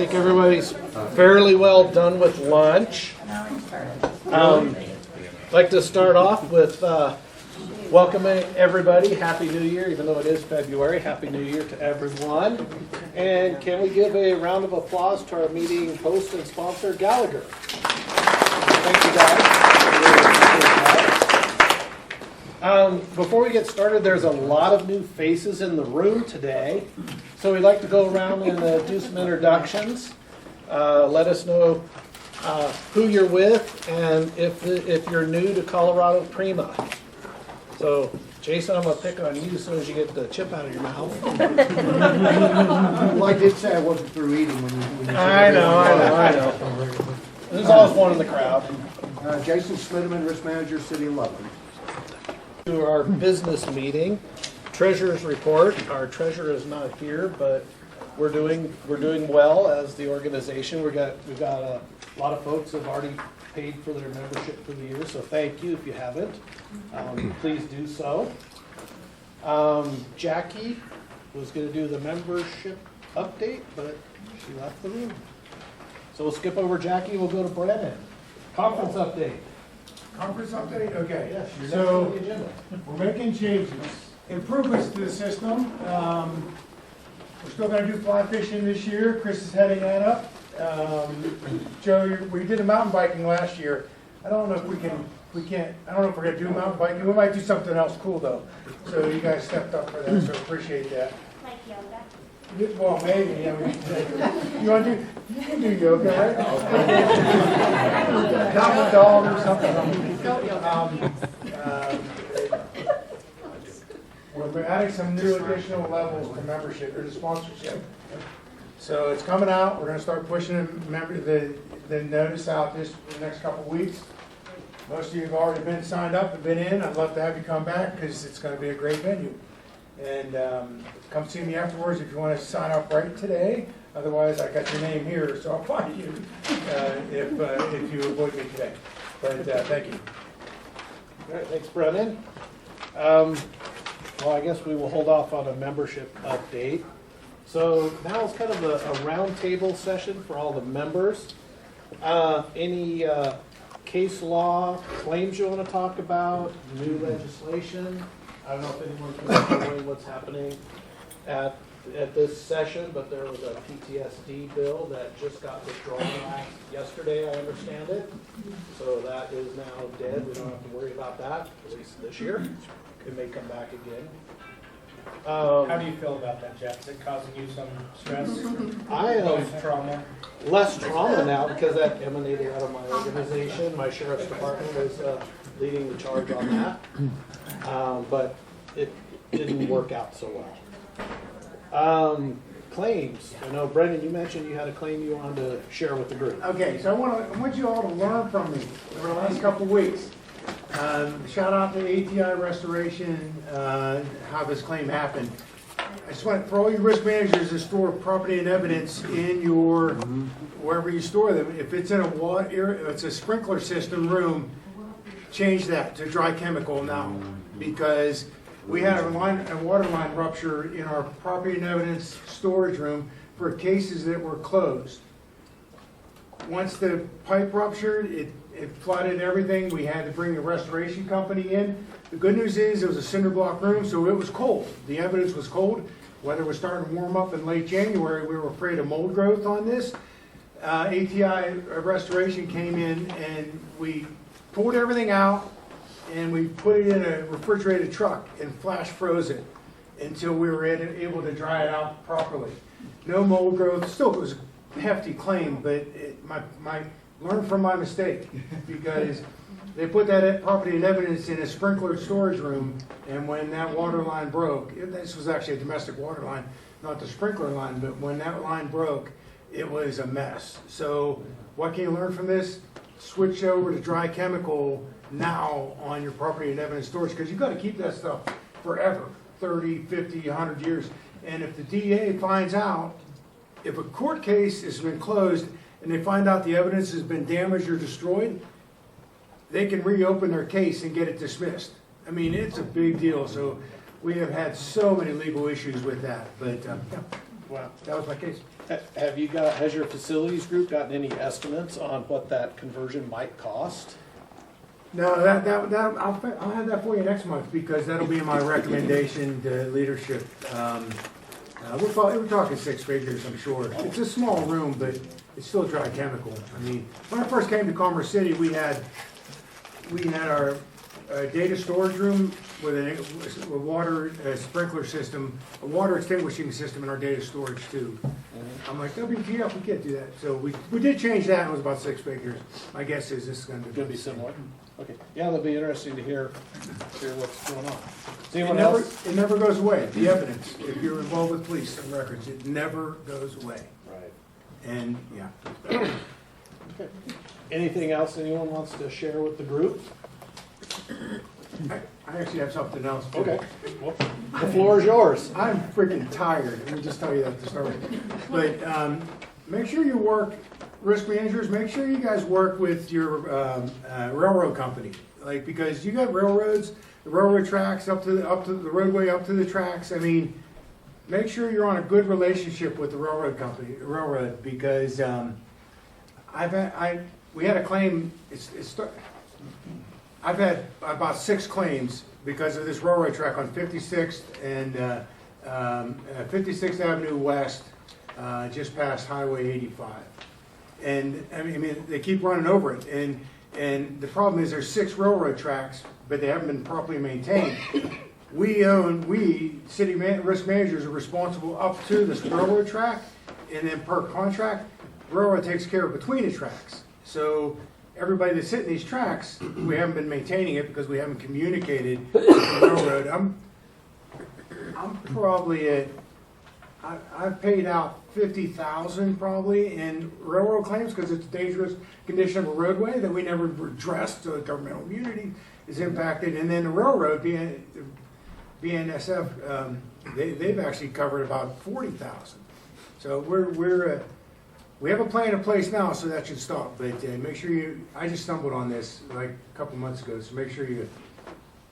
think everybody's fairly well done with lunch. I'd like to start off with welcoming everybody. Happy New Year, even though it is February. Happy New Year to everyone. And can we give a round of applause to our meeting host and sponsor, Gallagher. Thank you, guys. Before we get started, there's a lot of new faces in the room today. So we'd like to go around and do some introductions. Let us know who you're with and if you're new to Colorado PRIMA. So, Jason, I'm going to pick on you as soon as you get the chip out of your mouth. Well, I did say I wasn't through eating when you said I know. There's always one in the crowd. Jason Smitterman, Risk Manager, City of Loveland. To our business meeting, treasurer's report. Our treasurer is not here, but we're doing well as the organization. We've got a lot of folks have already paid for their membership for the year, so thank you if you haven't. Please do so. Jackie was going to do the membership update, but she left the room. So we'll skip over Jackie. We'll go to Brennan. Conference update. Conference update? Okay. Yes, you're next So, on the agenda. we're making changes, improvements to the system. We're still gonna do fly fishing this year. Chris is heading that up. Joe, we did a mountain biking last year. I don't know if I don't know if we're gonna do mountain biking. We might do something else cool though. So you guys stepped up for that, so appreciate that. Like yoga? Well, maybe, yeah. You can do yoga, right? Down the dog or something. We're adding some new additional levels to membership, or to sponsorship. So it's coming out, we're gonna start pushing the notice out in the next couple of weeks. Most of you have already been signed up and been in. I'd love to have you come back, because it's gonna be a great venue. And come see me afterwards if you want to sign up right today. Otherwise, I got your name here, so I'll find you if you avoid me today. But thank you. All right, thanks, Brennan. Well, I guess we will hold off on a membership update. So now it's kind of a roundtable session for all the members. Any case law claims you want to talk about? New legislation? I don't know if anyone can explain what's happening at this session, but there was a PTSD bill that just got withdrawn yesterday, I understand it. So that is now dead. We don't have to worry about that, at least this year. It may come back again. How do you feel about that, Jeff? Is it causing you some stress? I Less trauma? less trauma now because that emanated out of my organization. My sheriff's department is leading the charge on that. But it didn't work out so well. Claims. I know, Brendan, you mentioned you had a claim you wanted to share with the group. Okay, so I want you all to learn from me over the last couple of weeks. Shout out to ATI Restoration, how this claim happened. I just want, for all your risk managers to store property and evidence in your, wherever you store them. If it's in a water, it's a sprinkler system room, change that to dry chemical now, because we had a water line rupture in our property and evidence storage room for cases that were closed. Once the pipe ruptured, it flooded everything. We had to bring the restoration company in. The good news is it was a cinder block room, so it was cold. The evidence was cold. Weather was starting to warm up in late January. We were afraid of mold growth on this. ATI Restoration came in and we pulled everything out and we put it in a refrigerated truck and flash froze it until we were able to dry it out properly. No mold growth. Still, it was a hefty claim, but learn from my mistake, because they put that property and evidence in a sprinkler storage room, and when that water line broke, this was actually a domestic water line, not the sprinkler line, but when that line broke, it was a mess. So what can you learn from this? Switch over to dry chemical now on your property and evidence storage, because you've got to keep that stuff forever, 30, 50, 100 years. And if the DA finds out, if a court case has been closed and they find out the evidence has been damaged or destroyed, they can reopen their case and get it dismissed. I mean, it's a big deal. So we have had so many legal issues with that. But Wow. That was my case. Has your facilities group gotten any estimates on what that conversion might cost? No, I'll have that for you next month, because that'll be my recommendation to leadership. We're talking six figures, I'm sure. It's a small room, but it's still dry chemical. I mean, when I first came to Commerce City, we had our data storage room with a water sprinkler system, a water extinguishing system in our data storage too. I'm like, WTF, we can't do that. So we did change that, and it was about six figures. My guess is this is gonna Be similar? Okay, yeah, that'll be interesting to hear what's going on. Is It anyone never, else? it never goes away. The evidence, if you're involved with police and records, it never goes away. Right. And, yeah. Okay. Anything else anyone wants to share with the group? I actually have something else. too. Okay, well, the floor is yours. I'm freaking tired, let me just tell you that to start with. But make sure you work, risk managers, make sure you guys work with your railroad company. Like, because you got railroads, the railroad tracks up to the roadway, up to the tracks. I mean, make sure you're on a good relationship with the railroad, because we had a claim, I've had about 6 claims because of this railroad track on 56th and 56th Avenue West, just past Highway 85. And I mean, they keep running over it. And the problem is there's 6 railroad tracks, but they haven't been properly maintained. We city risk managers are responsible up to this railroad track, and then per contract, railroad takes care of between the tracks. So everybody that's hitting these tracks, we haven't been maintaining it because we haven't communicated with the railroad. I'm probably at, I've paid out 50,000 probably in railroad claims because it's a dangerous condition of a roadway that we never addressed, so the governmental immunity is impacted. And then the railroad, BNSF, they've actually covered about 40,000. So we have a plan in place now, so that should stop. But make sure I just stumbled on this like a couple months ago, so make sure you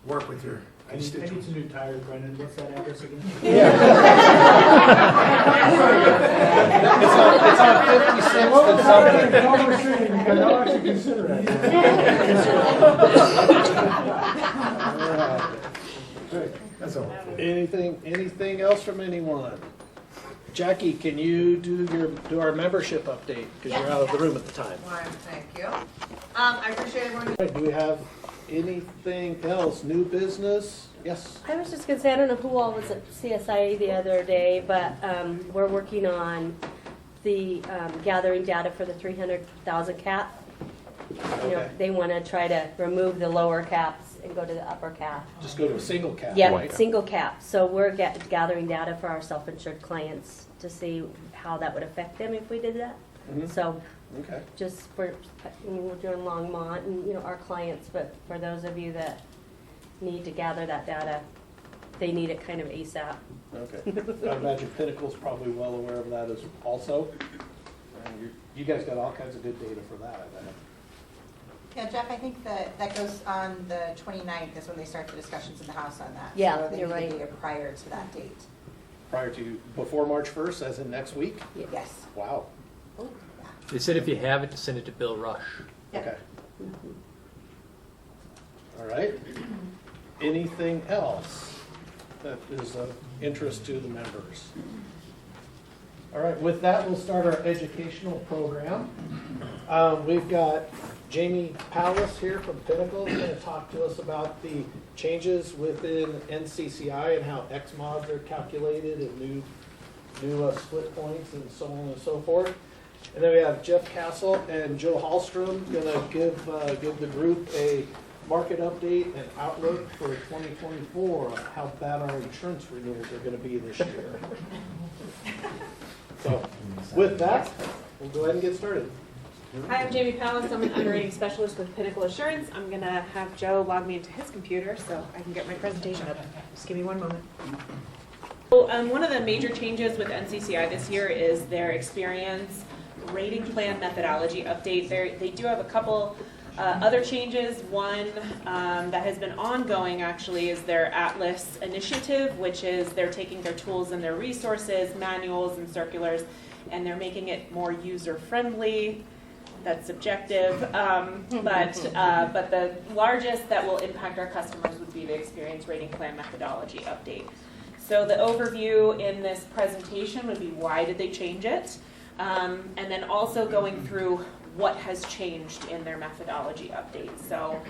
work with your. I need some new tires, Brendan. What's that address again? It's on 56th and something. Because I'll actually consider that. That's all. Anything else from anyone? Jackie, can you do our membership update, because you're out of the room at the time. Why, thank you. I appreciate everyone. Do we have anything else? New business? Yes? I was just gonna say, I don't know who all was at CSI the other day, but we're working on the gathering data for the 300,000 cap. You know, Okay. they want to try to remove the lower caps and go to the upper cap. Just go to a single cap. Yeah, single cap. So we're gathering data for our self-insured clients to see how that would affect them if we did that. Mhm. So Okay. just we're doing Longmont and our clients, but for those of you that need to gather that data, they need it kind of ASAP. Okay. I imagine Pinnacle's probably well aware of that as also. And you guys got all kinds of good data for that, I bet. Yeah, Jeff, I think that goes on the 29th is when they start the discussions in the House on that. Yeah, So they you're need to right. be here prior to that date. Before March 1st, as in next week? Yes. Wow. They said if you have it, send it to Bill Rush. Yeah. Okay. All right. Anything else that is of interest to the members? All right, with that, we'll start our educational program. We've got Jamie Powis here from Pinnacle. He's going to talk to us about the changes within NCCI and how X mods are calculated and new split points and so on and so forth. And then we have Jeff Kassal and Joe Halstrom going to give the group a market update and outlook for 2024, how bad our insurance renewals are going to be this year. So with that, we'll go ahead and get started. Hi, I'm Jamie Powis. I'm an underwriting specialist with Pinnacle Assurance. I'm going to have Joe log me into his computer so I can get my presentation up. Just give me one moment. So, one of the major changes with NCCI this year is their experience rating plan methodology update. They do have a couple Other changes, one that has been ongoing actually is their Atlas initiative, which is they're taking their tools and their resources, manuals and circulars, and they're making it more user-friendly. That's subjective, but the largest that will impact our customers would be the Experience Rating Plan Methodology update. So the overview in this presentation would be why did they change it, and then also going through what has changed in their methodology update. So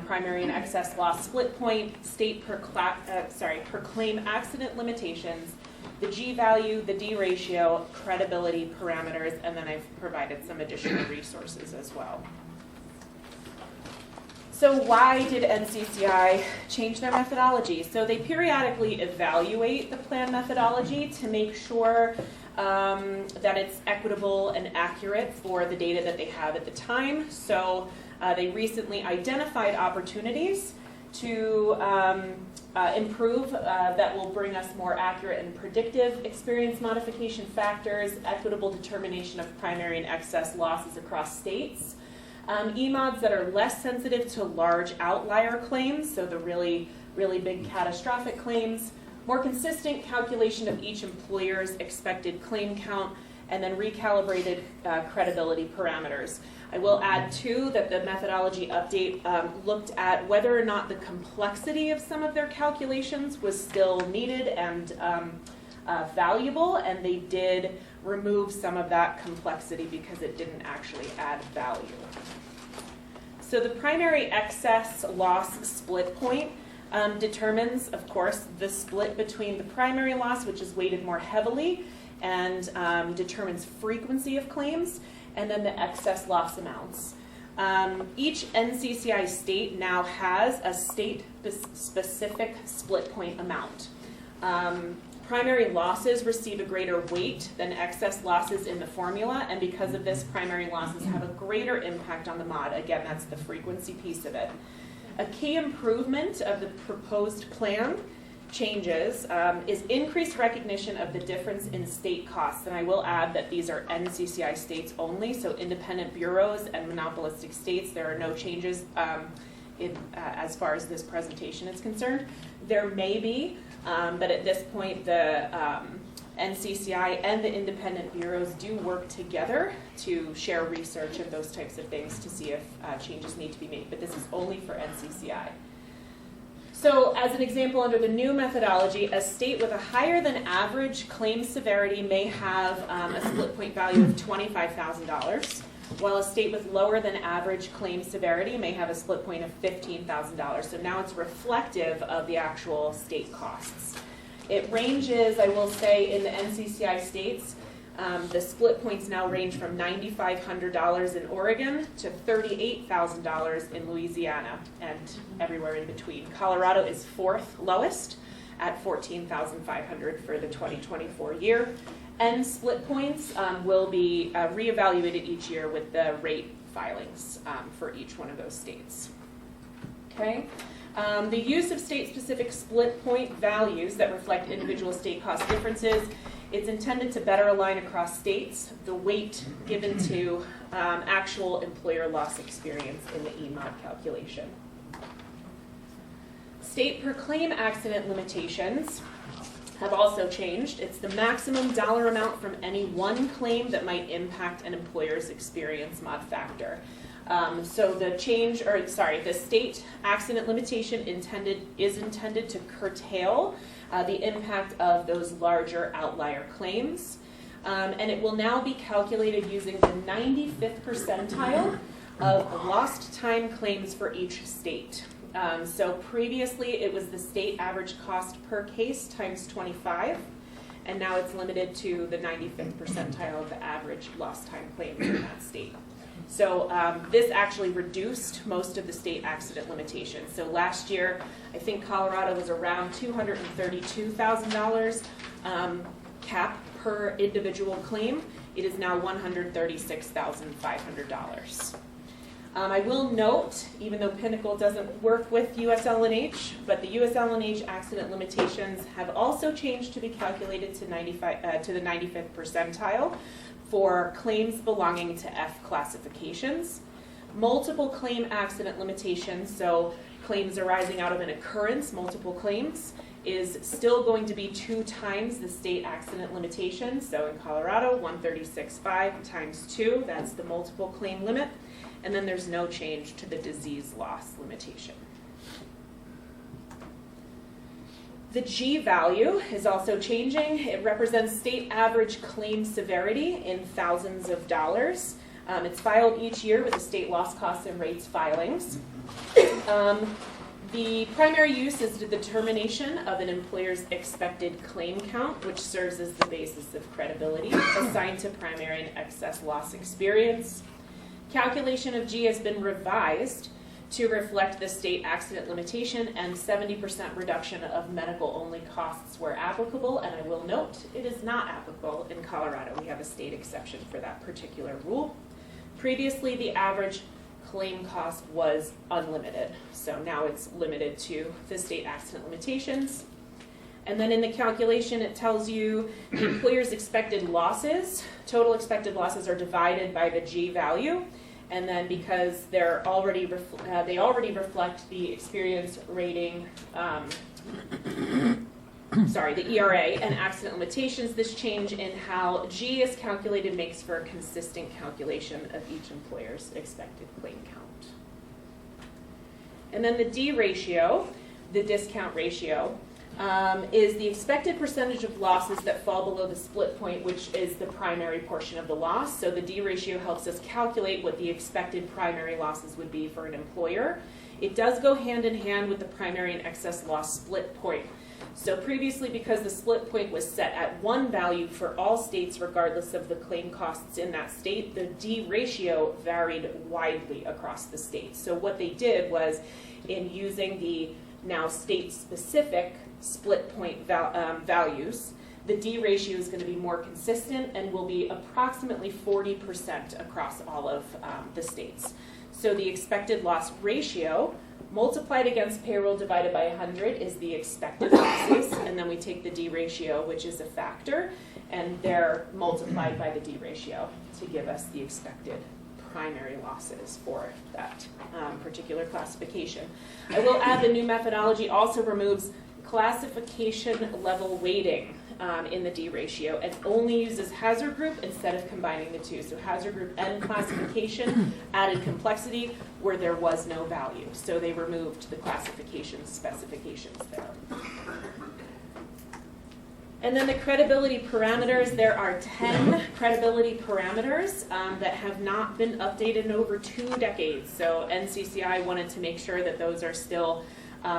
primary and excess loss split point, state per claim accident limitations, the G value, the D ratio, credibility parameters, and then I've provided some additional resources as well. So why did NCCI change their methodology? So they periodically evaluate the plan methodology to make sure that it's equitable and accurate for the data that they have at the time. So they recently identified opportunities to improve that will bring us more accurate and predictive experience modification factors, equitable determination of primary and excess losses across states, EMODs that are less sensitive to large outlier claims, so the really big catastrophic claims, more consistent calculation of each employer's expected claim count, and then recalibrated credibility parameters. I will add too that the methodology update looked at whether or not the complexity of some of their calculations was still needed and valuable, and they did remove some of that complexity because it didn't actually add value. So the primary excess loss split point determines, of course, the split between the primary loss, which is weighted more heavily, and determines frequency of claims, and then the excess loss amounts. Each NCCI state now has a state-specific split point amount. Primary losses receive a greater weight than excess losses in the formula, and because of this, primary losses have a greater impact on the mod. Again, that's the frequency piece of it. A key improvement of the proposed plan changes is increased recognition of the difference in state costs. And I will add that these are NCCI states only, so independent bureaus and monopolistic states, there are no changes as far as this presentation is concerned. There may be, but at this point the NCCI and the independent bureaus do work together to share research and those types of things to see if changes need to be made, but this is only for NCCI. So as an example, under the new methodology, a state with a higher than average claim severity may have a split point value of $25,000, while a state with lower than average claim severity may have a split point of $15,000. So now it's reflective of the actual state costs. It ranges, I will say, in the NCCI states, the split points now range from $9,500 in Oregon to $38,000 in Louisiana and everywhere in between. Colorado is fourth lowest at $14,500 for the 2024 year. And split points will be reevaluated each year with the rate filings for each one of those states. Okay. The use of state-specific split point values that reflect individual state cost differences, it's intended to better align across states the weight given to actual employer loss experience in the EMOD calculation. State per claim accident limitations have also changed. It's the maximum dollar amount from any one claim that might impact an employer's experience mod factor. So the state accident limitation is intended to curtail the impact of those larger outlier claims. And it will now be calculated using the 95th percentile of lost time claims for each state. So previously it was the state average cost per case times 25, and now it's limited to the 95th percentile of the average lost time claims in that state. So this actually reduced most of the state accident limitations. So last year, I think Colorado was around $232,000 cap per individual claim. It is now $136,500. I will note, even though Pinnacle doesn't work with USL&H, but the USL&H accident limitations have also changed to be calculated to the 95th percentile for claims belonging to F classifications. multiple claim accident limitations, so claims arising out of an occurrence, multiple claims, is still going to be 2 times the state accident limitation. So in Colorado, 136.5 times 2, that's the multiple claim limit. And then there's no change to the disease loss limitation. The G value is also changing. It represents state average claim severity in thousands of dollars. It's filed each year with the state loss costs and rates filings. The primary use is the determination of an employer's expected claim count, which serves as the basis of credibility, assigned to primary and excess loss experience. Calculation of G has been revised to reflect the state accident limitation and 70% reduction of medical-only costs where applicable, and I will note, it is not applicable in Colorado. We have a state exception for that particular rule. Previously, the average claim cost was unlimited, so now it's limited to the state accident limitations. And then in the calculation, it tells you the employer's expected losses, total expected losses are divided by the G value. And then because they already reflect the experience rating, the ERA and accident limitations, this change in how G is calculated makes for a consistent calculation of each employer's expected claim count. And then the D ratio, the discount ratio, is the expected percentage of losses that fall below the split point, which is the primary portion of the loss. So the D ratio helps us calculate what the expected primary losses would be for an employer. It does go hand in hand with the primary and excess loss split point. So previously, because the split point was set at one value for all states regardless of the claim costs in that state, the D ratio varied widely across the states. So what they did was, in using the now state-specific split point values, the D ratio is going to be more consistent and will be approximately 40% across all of the states. So the expected loss ratio multiplied against payroll divided by 100 is the expected losses, and then we take the D ratio, which is a factor, and they're multiplied by the D ratio to give us the expected primary losses for that particular classification. I will add the new methodology also removes classification level weighting in the D ratio and only uses hazard group instead of combining the two. So hazard group and classification added complexity where there was no value. So they removed the classification specifications there. And then the credibility parameters, there are 10 credibility parameters that have not been updated in over 2 decades. So NCCI wanted to make sure that those are still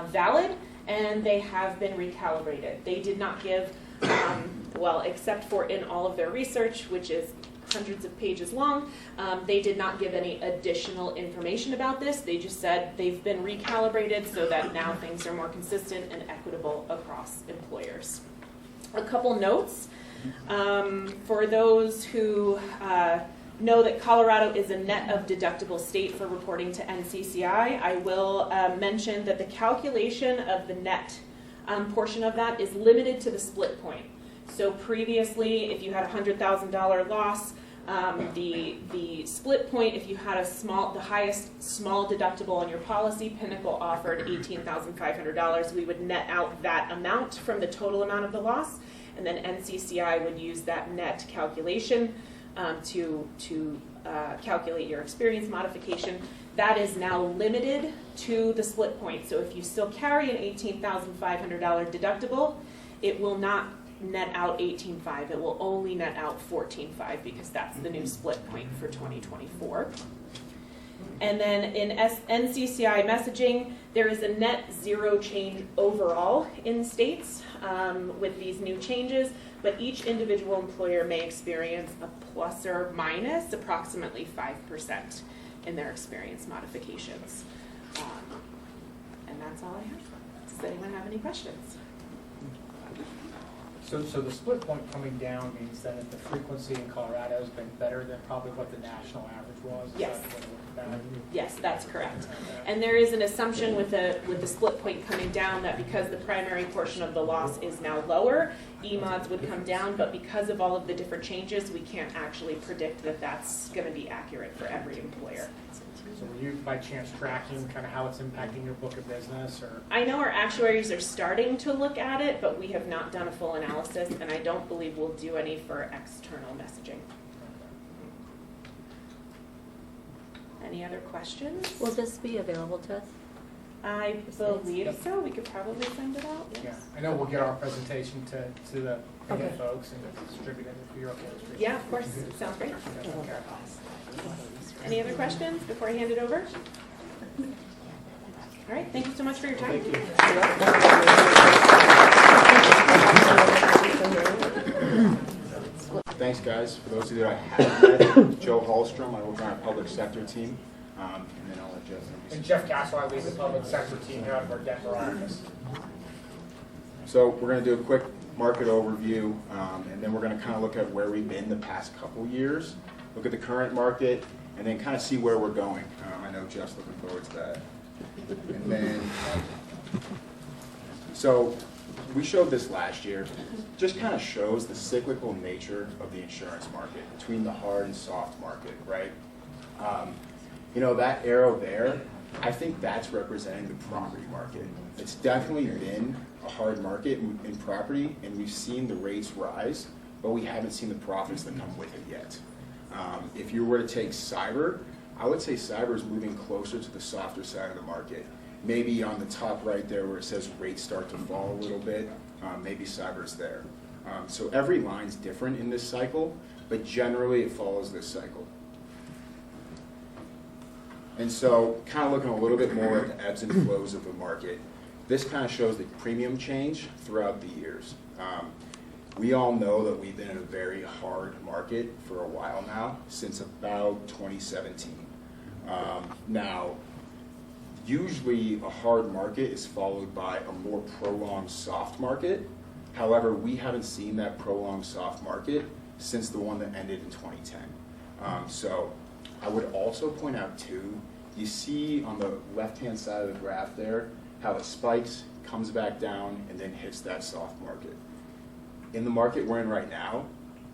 valid, and they have been recalibrated. They did not give, except for in all of their research, which is hundreds of pages long, they did not give any additional information about this. They just said they've been recalibrated so that now things are more consistent and equitable across employers. A couple notes for those who know that Colorado is a net of deductible state for reporting to NCCI. I will mention that the calculation of the net portion of that is limited to the split point. So previously, if you had a $100,000 loss, the split point, if you had the highest small deductible on your policy, Pinnacle offered $18,500. We would net out that amount from the total amount of the loss, and then NCCI would use that net calculation to calculate your experience modification. That is now limited to the split point. So if you still carry an $18,500 deductible, it will not net out $18,500. It will only net out $14,500 because that's the new split point for 2024. And then in NCCI messaging, there is a net zero change overall in states with these new changes, but each individual employer may experience a plus or minus approximately 5% in their experience modifications. And that's all I have. Does anyone have any questions? So the split point coming down means that the frequency in Colorado has been better than probably what the national average was? Is Yes. that what it looked at? Yes, that's correct. And there is an assumption with the split point coming down that because the primary portion of the loss is now lower, E-mods would come down, but because of all of the different changes, we can't actually predict that that's going to be accurate for every employer. So were you by chance tracking kind of how it's impacting your book of business, or? I know our actuaries are starting to look at it, but we have not done a full analysis, and I don't believe we'll do any for external messaging. Any other questions? Will this be available to us? I believe so. We could probably send it out. Yeah, Yes. I know we'll get our presentation to the Okay. folks and distribute it if you're okay with it. Yeah, of course. Sounds great. Any other questions before I hand it over? All right. Thank you so much for your time. Thank you. Thanks, guys. For those of you that I haven't met, Joe Halstrom, I work on our public sector team, and then I'll let Jeff And introduce. Jeff Kassal, I lead the public sector team here out of our Denver office. So we're going to do a quick market overview, and then we're going to kind of look at where we've been the past couple years, look at the current market, and then kind of see where we're going. I know Jeff's looking forward to that. And then, so we showed this last year. Just kind of shows the cyclical nature of the insurance market between the hard and soft market, right? You know, that arrow there, I think that's representing the property market. It's definitely been a hard market in property, and we've seen the rates rise, but we haven't seen the profits that come with it yet. If you were to take cyber, I would say cyber is moving closer to the softer side of the market. Maybe on the top right there where it says rates start to fall a little bit, maybe cyber's there. So every line's different in this cycle, but generally it follows this cycle. And so kind of looking a little bit more at the ebbs and flows of the market, this kind of shows the premium change throughout the years. We all know that we've been in a very hard market for a while now, since about 2017. Now, usually a hard market is followed by a more prolonged soft market. However, we haven't seen that prolonged soft market since the one that ended in 2010. So I would also point out too, you see on the left-hand side of the graph there, how it spikes, comes back down, and then hits that soft market. In the market we're in right now,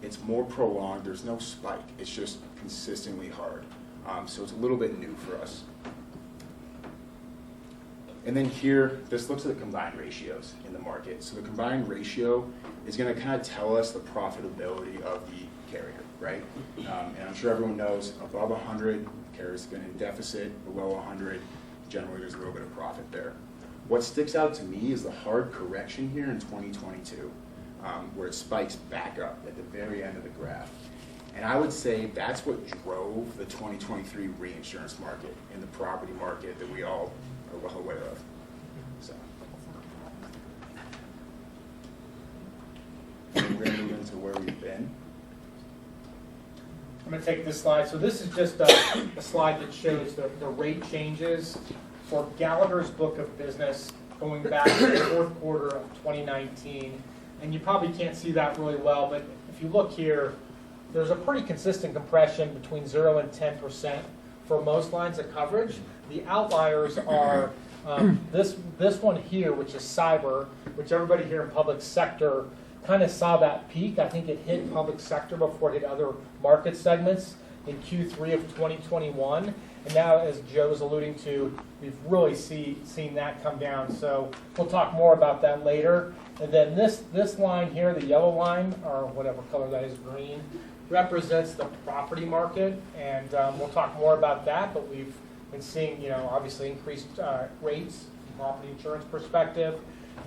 it's more prolonged, there's no spike, it's just consistently hard. So it's a little bit new for us. And then here, this looks at the combined ratios in the market. So the combined ratio is going to kind of tell us the profitability of the carrier, right? And I'm sure everyone knows above 100, carrier's going in deficit, below 100, generally there's a little bit of profit there. What sticks out to me is the hard correction here in 2022, where it spikes back up at the very end of the graph. And I would say that's what drove the 2023 reinsurance market and the property market that we all are well aware of. So we're going to move into where we've been. I'm going to take this slide. So this is just a slide that shows the rate changes for Gallagher's book of business going back to the fourth quarter of 2019. And you probably can't see that really well, but if you look here, there's a pretty consistent compression between 0 and 10% for most lines of coverage. The outliers are this one here, which is cyber, which everybody here in public sector kind of saw that peak. I think it hit public sector before it hit other market segments in Q3 of 2021. And now, as Joe was alluding to, we've really seen that come down. So we'll talk more about that later. And then this line here, the yellow line, or whatever color that is, green, represents the property market. And we'll talk more about that, but we've been seeing, obviously increased rates from property insurance perspective.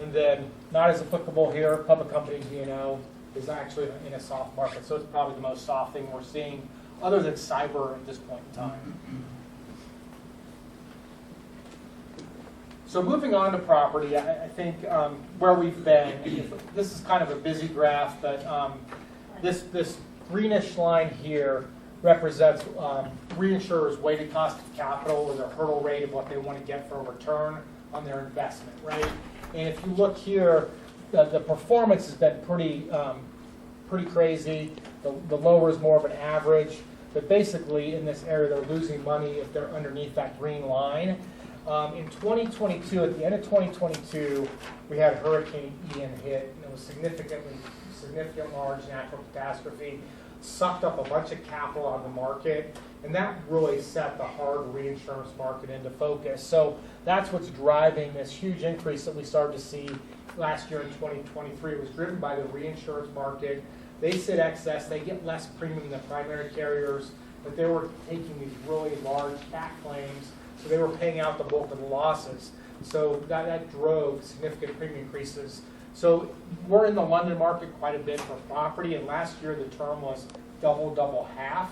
And then not as applicable here, public company D&O is actually in a soft market. So it's probably the most soft thing we're seeing other than cyber at this point in time. So moving on to property, I think where we've been, this is kind of a busy graph, but this greenish line here represents reinsurers' weighted cost of capital, or their hurdle rate of what they want to get for a return on their investment, right? And if you look here, the performance has been pretty crazy. The lower is more of an average, but basically in this area they're losing money if they're underneath that green line. In 2022, at the end of 2022, we had Hurricane Ian hit, and it was significant large natural catastrophe, sucked up a bunch of capital out of the market, and that really set the hard reinsurance market into focus. So that's what's driving this huge increase that we started to see last year in 2023. It was driven by the reinsurance market. They sit excess, they get less premium than the primary carriers, but they were taking these really large cat claims, so they were paying out the bulk of the losses. So that drove significant premium increases. So we're in the London market quite a bit for property, and last year the term was double, half.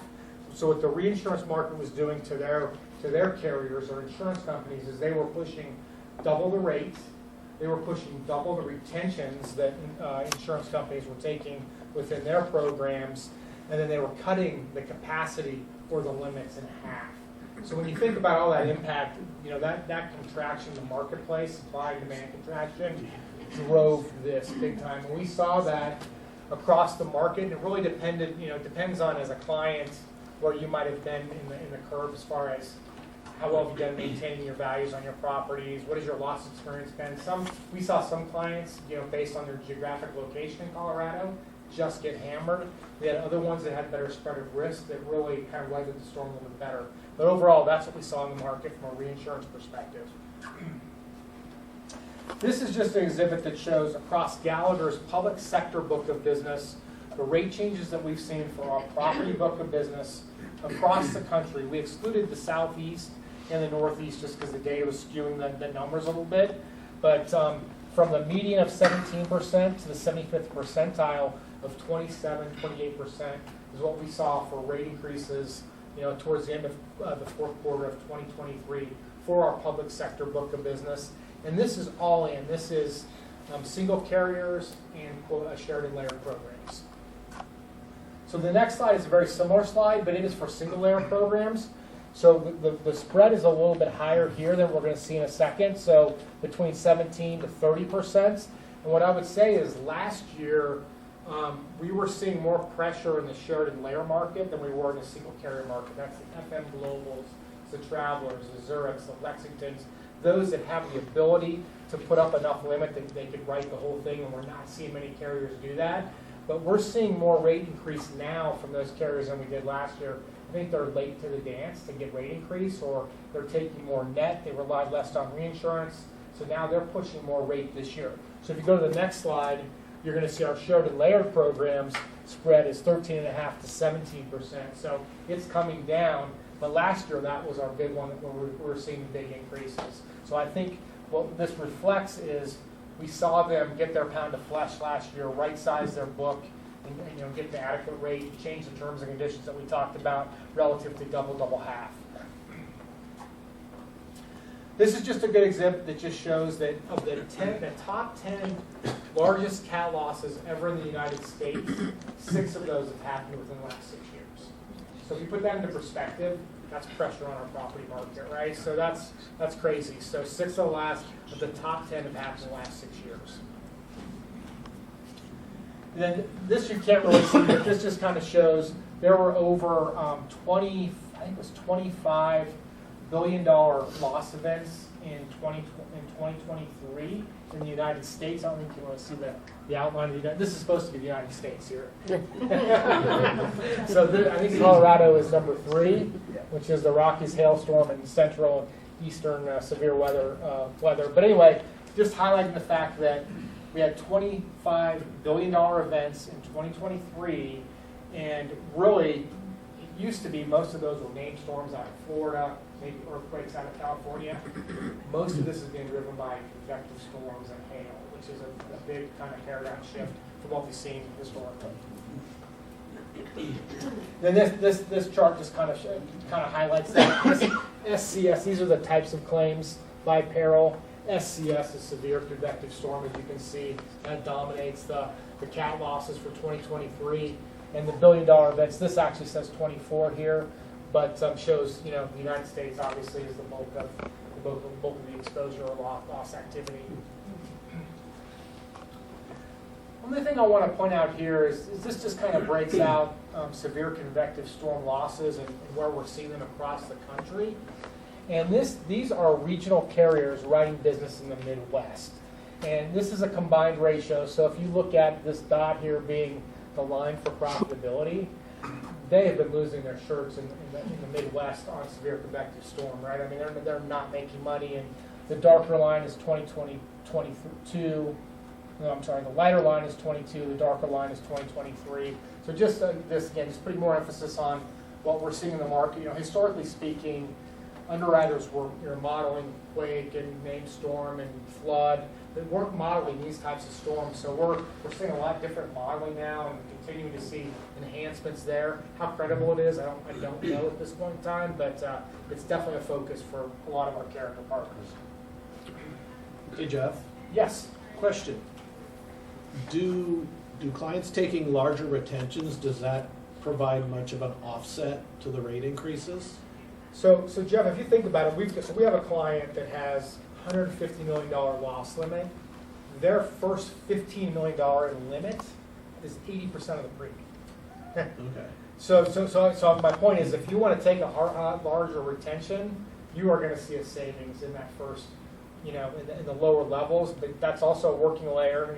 So what the reinsurance market was doing to their carriers or insurance companies is they were pushing double the rates, they were pushing double the retentions that insurance companies were taking within their programs, and then they were cutting the capacity or the limits in half. So when you think about all that impact, that contraction in the marketplace, supply and demand contraction, drove this big time. And we saw that across the market, and it really depends on, as a client, where you might have been in the curve as far as how well have you done maintaining your values on your properties, what has your loss experience been. We saw some clients, based on their geographic location in Colorado, just get hammered. We had other ones that had better spread of risk that really kind of weathered the storm a little bit better. But overall, that's what we saw in the market from a reinsurance perspective. This is just an exhibit that shows across Gallagher's public sector book of business, the rate changes that we've seen for our property book of business across the country. We excluded the Southeast and the Northeast just because the data was skewing the numbers a little bit. But from the median of 17% to the 75th percentile of 27, 28% is what we saw for rate increases, towards the end of the fourth quarter of 2023 for our public sector book of business. And this is all in. This is single carriers and shared and layered programs. So the next slide is a very similar slide, but it is for single layer programs. So the spread is a little bit higher here than we're going to see in a second. So between 17 to 30%. And what I would say is last year, we were seeing more pressure in the shared and layer market than we were in the single carrier market. That's the FM Globals, the Travelers, the Zurichs, the Lexingtons, those that have the ability to put up enough limit that they could write the whole thing, and we're not seeing many carriers do that. But we're seeing more rate increase now from those carriers than we did last year. I think they're late to the dance to get rate increase, or they're taking more net. They relied less on reinsurance. So now they're pushing more rate this year. So if you go to the next slide, you're going to see our shared and layered programs spread is 13.5 to 17%. So it's coming down. But last year, that was our big one where we were seeing big increases. So I think what this reflects is we saw them get their pound of flesh last year, right-size their book, and get the adequate rate, change the terms and conditions that we talked about relative to double, half. This is just a good example that just shows that of the top 10 largest cat losses ever in the United States, 6 of those have happened within the last 6 years. So if you put that into perspective, that's pressure on our property market, right? So that's crazy. So 6 of the top 10 have happened in the last 6 years. And then this you can't really see, but this just kind of shows there were over 25 billion dollar loss events in 2023 in the United States. I don't think you want to see the outline of this is supposed to be the United States here. So I think Colorado is number 3, which is the Rockies hailstorm and central eastern severe weather. But anyway, just highlighting the fact that we had $25 billion events in 2023, and really, it used to be most of those were named storms out of Florida, maybe earthquakes out of California. Most of this is being driven by convective storms and hail, which is a big kind of paradigm shift from what we've seen historically. Then this chart just kind of highlights that. SCS, these are the types of claims by peril. SCS is severe convective storm, as you can see. That dominates the cat losses for 2023. And the billion-dollar events, this actually says 24 here, but shows, the United States obviously is the bulk of the exposure or loss activity. Only thing I want to point out here is this just kind of breaks out severe convective storm losses and where we're seeing them across the country. And these are regional carriers writing business in the Midwest. And this is a combined ratio, so if you look at this dot here being the line for profitability, they have been losing their shirts in the Midwest on severe convective storm, right? I mean, they're not making money, and the darker line is 2022. No, I'm sorry, the lighter line is 22, the darker line is 2023. So just this, again, just putting more emphasis on what we're seeing in the market. You know, historically speaking, underwriters were modeling quake and named storm and flood. They weren't modeling these types of storms. So we're seeing a lot different modeling now and continuing to see enhancements there. How credible it is, I don't know at this point in time, but it's definitely a focus for a lot of our carrier partners. Hey, Jeff, Yes. question. Do clients taking larger retentions, does that provide much of an offset to the rate increases? So Jeff, if you think about it, we have a client that has $150 million loss limit. Their first $15 million limit is 80% of the premium. Okay. So my point is, if you want to take a larger retention, you are going to see a savings in that first, in the lower levels. But that's also a working layer, and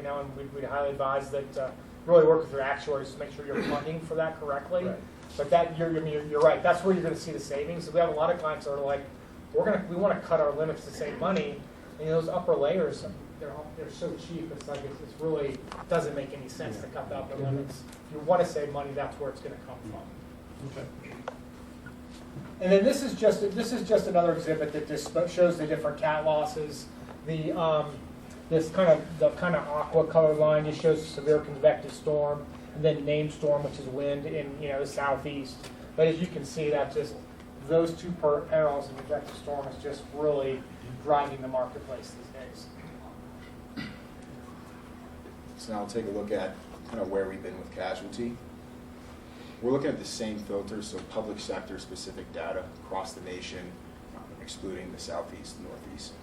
we'd highly advise that really work with your actuaries to make sure you're funding for that correctly. Right. But you're right. That's where you're going to see the savings. So we have a lot of clients that are like, we want to cut our limits to save money, and those upper layers, they're so cheap. It's like it's really doesn't make any sense to cut the upper limits. If you want to save money, that's where it's going to come from. Okay. And then this is just another exhibit that just shows the different cat losses. The kind of aqua color line just shows severe convective storm, and then named storm, which is wind in the southeast. But as you can see, that just those two perils of convective storm is just really driving the marketplace these days. So now I'll take a look at kind of where we've been with casualty. We're looking at the same filters, so public sector specific data across the nation, excluding the southeast and northeast.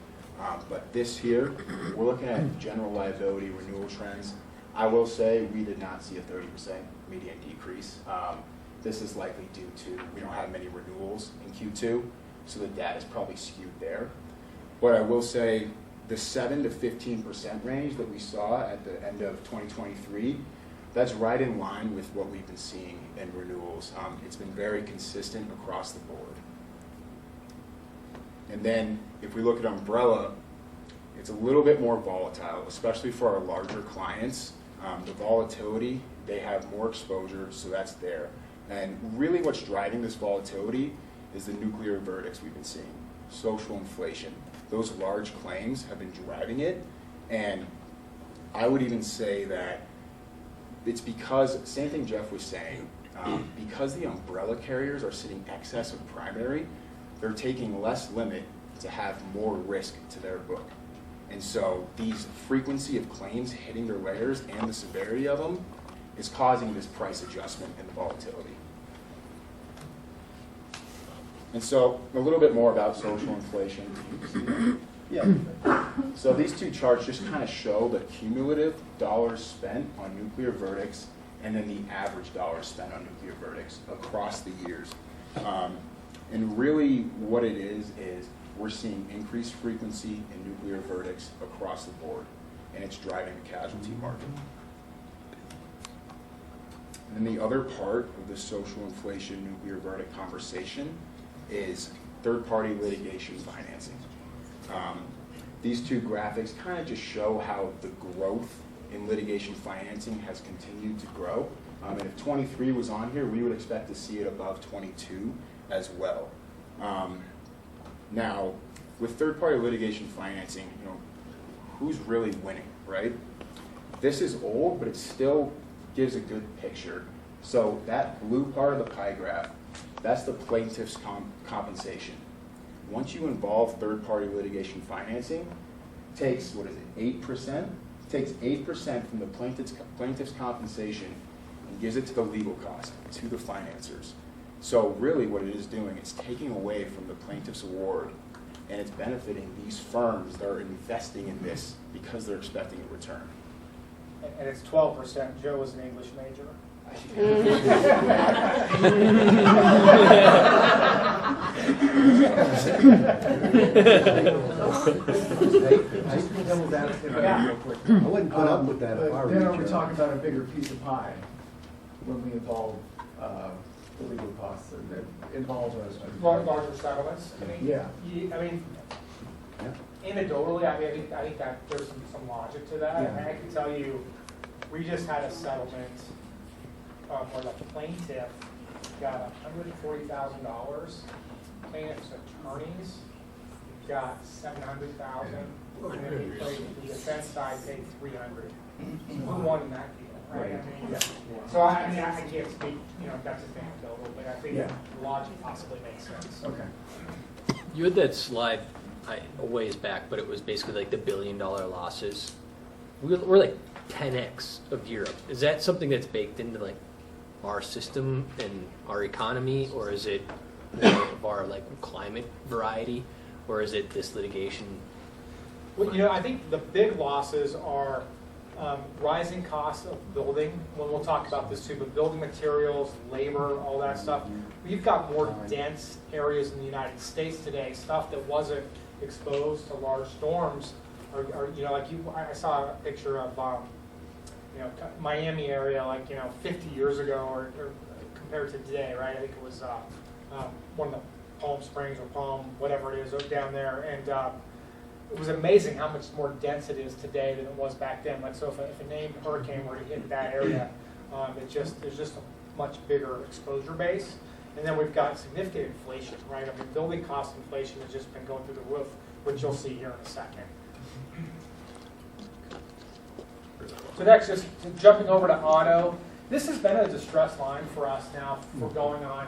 But this here, we're looking at general liability renewal trends. I will say we did not see a 30% median decrease. This is likely due to we don't have many renewals in Q2, so the data is probably skewed there. But I will say the 7 to 15% range that we saw at the end of 2023, that's right in line with what we've been seeing in renewals. It's been very consistent across the board. And then if we look at umbrella, it's a little bit more volatile, especially for our larger clients. The volatility, they have more exposure, so that's there. And really what's driving this volatility is the nuclear verdicts we've been seeing, social inflation. Those large claims have been driving it, and I would even say that it's because, same thing Jeff was saying, because the umbrella carriers are sitting excess of primary, they're taking less limit to have more risk to their book. And so these frequency of claims hitting their layers and the severity of them is causing this price adjustment and the volatility. And so a little bit more about social inflation. Yeah. So these two charts just kind of show the cumulative dollars spent on nuclear verdicts and then the average dollars spent on nuclear verdicts across the years. And really what it is we're seeing increased frequency in nuclear verdicts across the board, and it's driving the casualty market. And then the other part of the social inflation nuclear verdict conversation is third-party litigation financing. These two graphics kind of just show how the growth in litigation financing has continued to grow. And if 23 was on here, we would expect to see it above 22 as well. Now, with third-party litigation financing, who's really winning, right? This is old, but it still gives a good picture. So that blue part of the pie graph, that's the plaintiff's compensation. Once you involve third-party litigation financing, it takes, 8%? It takes 8% from the plaintiff's compensation and gives it to the legal cost, to the financiers. So really what it is doing, it's taking away from the plaintiff's award, and it's benefiting these firms that are investing in this because they're expecting a return. and it's 12%. Joe was an English major. I wouldn't put up with that if I were Then you, we Joe. talk about a bigger piece of pie when we involve the legal costs that involve us. Larger settlements. I mean, Yeah. I mean, Yeah. anecdotally, I think that there's some logic to that. Yeah. I can tell you, we just had a settlement where the plaintiff got $140,000. Plaintiff's attorneys got $700,000. And then the defense side paid $300,000. Who won in that deal, right? I mean, so I can't speak, that's a anecdotal, but I think Yeah. the logic possibly makes sense. Okay. You had that slide a ways back, but it was basically like the $1 billion losses. We're like 10x of Europe. Is that something that's baked into like our system and our economy, or is it more of our like climate variety, or is it this litigation? Well, I think the big losses are rising costs of building. When we'll talk about this too, but building materials, labor, all that stuff. We've got more dense areas in the United States today. Stuff that wasn't exposed to large storms, or I saw a picture of Miami area, 50 years ago, or compared to today, right? I think it was one of the Palm Springs or Palm, whatever it is, down there, and it was amazing how much more dense it is today than it was back then. So if a named hurricane were to hit that area, there's just a much bigger exposure base. And then we've got significant inflation, right? I mean, building cost inflation has just been going through the roof, which you'll see here in a second. So next, just jumping over to auto. This has been a distress line for us now for going on,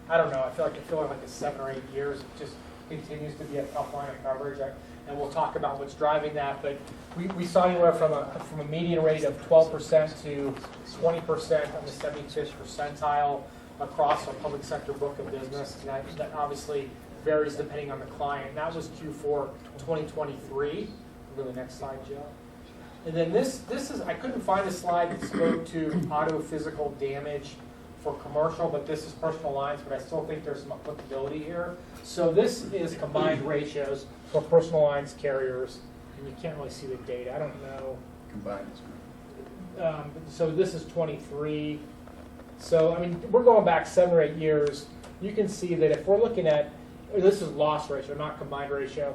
I don't know, I feel like it's 7 or 8 years. It just continues to be a tough line of coverage. And we'll talk about what's driving that. But we saw anywhere from a median rate of 12% to 20% on the 75th percentile across our public sector book of business. And that obviously varies depending on the client. And that was Q4 2023. Really, next slide, Joe. And then this is, I couldn't find a slide that spoke to auto physical damage for commercial, but this is personal lines, but I still think there's some applicability here. So this is combined ratios for personal lines carriers, and you can't really see the data. I don't know. Combined. So this is 23. So, I mean, we're going back 7 or 8 years. You can see that if we're looking at, this is loss ratio, not combined ratio.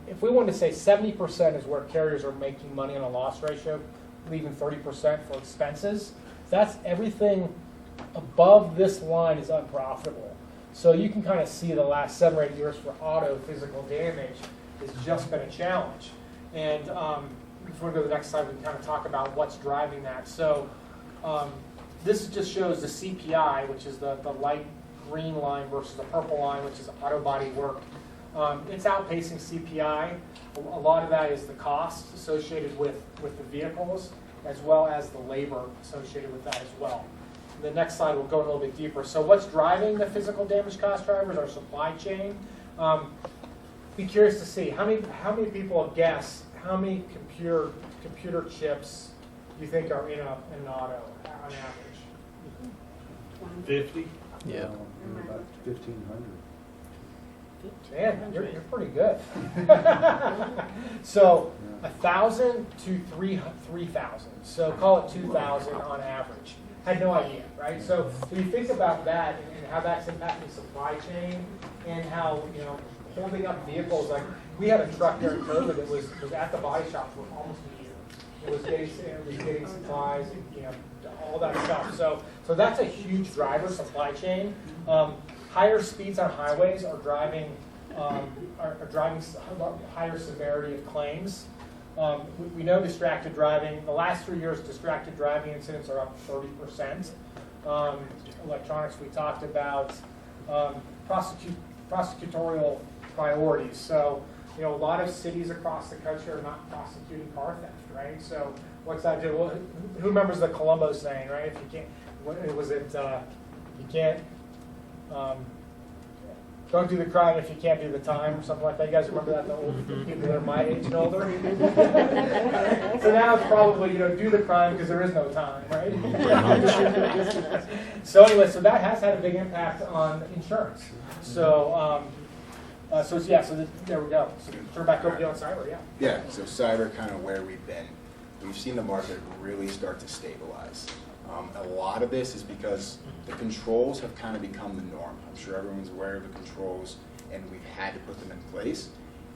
If we wanted to say 70% is where carriers are making money on a loss ratio, leaving 30% for expenses, that's everything above this line is unprofitable. So you can kind of see the last 7 or 8 years for auto physical damage has just been a challenge. And if we go to the next slide, we can kind of talk about what's driving that. So this just shows the CPI, which is the light green line versus the purple line, which is auto body work. It's outpacing CPI. A lot of that is the cost associated with the vehicles, as well as the labor associated with that as well. The next slide will go a little bit deeper. So what's driving the physical damage cost drivers? Our supply chain. Be curious to see how many people guess how many computer chips you think are in an auto on average. 50. Yeah. About 1,500. Man, you're pretty good. So 1,000 to 3,000. So call it 2,000 on average. Had no idea, right? So when you think about that and how that's impacting supply chain and how, holding up vehicles, like we had a truck during COVID that was at the body shop for almost a year. It was getting supplies, all that stuff. So that's a huge driver, supply chain. Higher speeds on highways are driving higher severity of claims. We know distracted driving. The last 3 years, distracted driving incidents are up 30%. Electronics we talked about. Prosecutorial priorities. So, a lot of cities across the country are not prosecuting car theft, right? So, what's that do? Well, who remembers the Columbo saying, right? If you can't, what was it? You can't. don't do the crime if you can't do the time, or something like that. You guys remember that, the old people that are my age and older? So now it's probably, do the crime because there is no time, right? So anyway, so that has had a big impact on insurance. So, there we go. So turn back over to you on cyber, yeah. Yeah, so cyber, kind of where we've been. We've seen the market really start to stabilize. A lot of this is because the controls have kind of become the norm. I'm sure everyone's aware of the controls, and we've had to put them in place,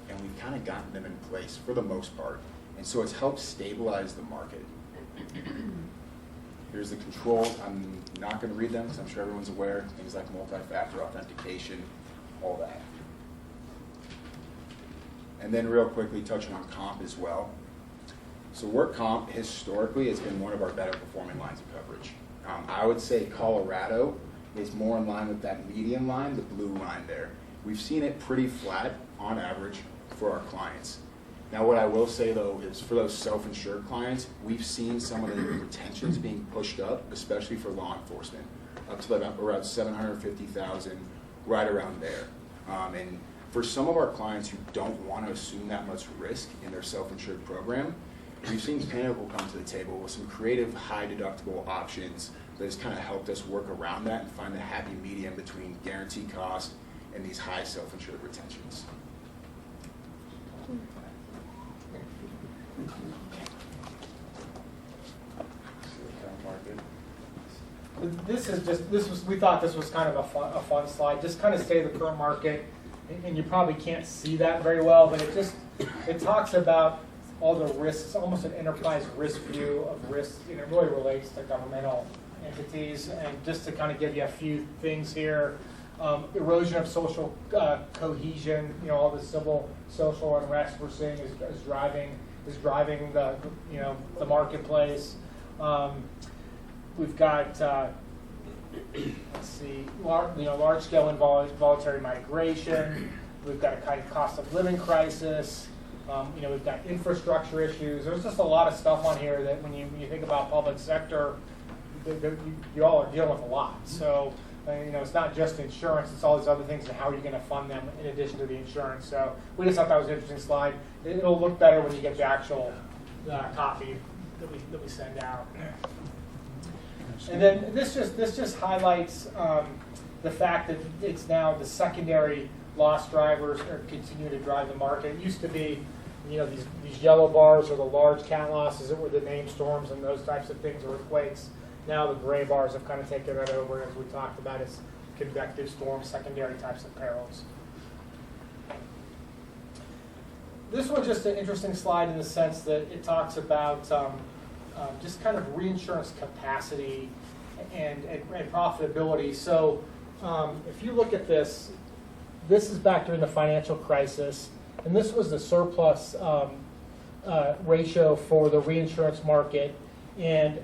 and we've kind of gotten them in place for the most part. And so it's helped stabilize the market. Here's the controls. I'm not going to read them because I'm sure everyone's aware. Things like multi-factor authentication, all that. And then real quickly touching on comp as well. So work comp, historically, has been one of our better performing lines of coverage. I would say Colorado is more in line with that medium line, the blue line there. We've seen it pretty flat on average for our clients. Now what I will say though is for those self-insured clients, we've seen some of the retentions being pushed up, especially for law enforcement, up to around 750,000, right around there. And for some of our clients who don't want to assume that much risk in their self-insured program, we've seen Pinnacle come to the table with some creative high deductible options that has kind of helped us work around that and find a happy medium between guaranteed cost and these high self-insured retentions. We thought this was kind of a fun slide, just kind of state of the current market, and you probably can't see that very well, but it talks about all the risks, almost an enterprise risk view of risks. It really relates to governmental entities. And just to kind of give you a few things here, erosion of social cohesion. All the civil social unrest we're seeing is driving the marketplace. We've got large scale involuntary migration. We've got a kind of cost of living crisis. We've got infrastructure issues. There's just a lot of stuff on here that when you think about public sector, you all are dealing with a lot. So, it's not just insurance, it's all these other things and how are you going to fund them in addition to the insurance. So we just thought that was an interesting slide. It'll look better when you get the actual copy that we send out. And then this just highlights the fact that it's now the secondary loss drivers are continuing to drive the market. It used to be, these yellow bars are the large cat losses that were the named storms and those types of things, earthquakes. Now the gray bars have kind of taken that over, as we talked about, as convective storms, secondary types of perils. This one's just an interesting slide in the sense that it talks about just kind of reinsurance capacity and profitability. So if you look at this is back during the financial crisis, and this was the surplus ratio for the reinsurance market, and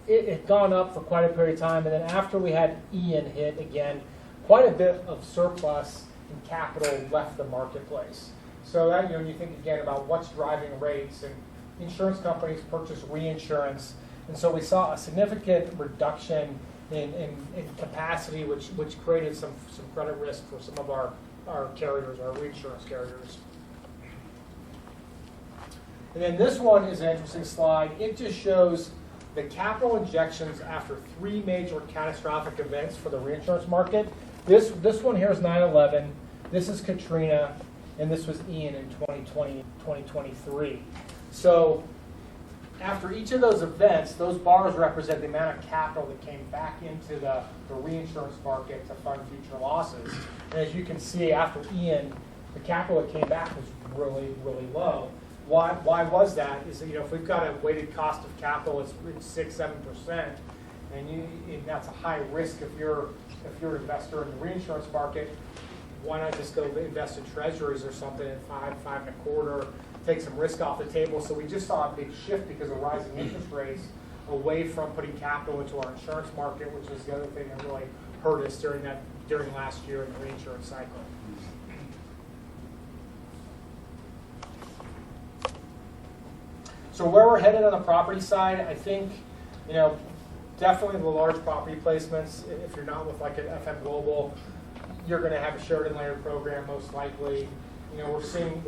it had gone up for quite a period of time, and then after we had Ian hit again, quite a bit of surplus and capital left the marketplace. So that, when you think again about what's driving rates, and insurance companies purchase reinsurance, and so we saw a significant reduction in capacity, which created some credit risk for some of our carriers, our reinsurance carriers. And then this one is an interesting slide. It just shows the capital injections after 3 major catastrophic events for the reinsurance market. This one here is 9/11, this is Katrina, and this was Ian in 2020, 2023. So after each of those events, those bars represent the amount of capital that came back into the reinsurance market to fund future losses. And as you can see, after Ian, the capital that came back was really, really low. Why was that? Is that, if we've got a weighted cost of capital, it's 6-7%, and that's a high risk if you're an investor in the reinsurance market. Why not just go invest in treasuries or something at 5.25%, take some risk off the table? So we just saw a big shift because of rising interest rates away from putting capital into our insurance market, which is the other thing that really hurt us during last year in the reinsurance cycle. So where we're headed on the property side, I think, definitely the large property placements. If you're not with like an FM Global, you're going to have a shared and layered program most likely. We're seeing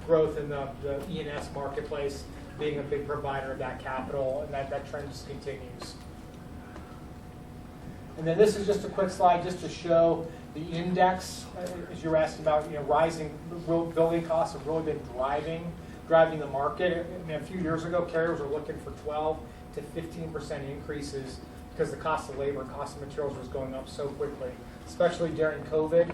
growth in the E&S marketplace being a big provider of that capital, and that trend just continues. And then this is just a quick slide just to show the index, as you were asking about, rising building costs have really been driving the market. I mean, a few years ago, carriers were looking for 12 to 15% increases because the cost of labor, cost of materials was going up so quickly, especially during COVID.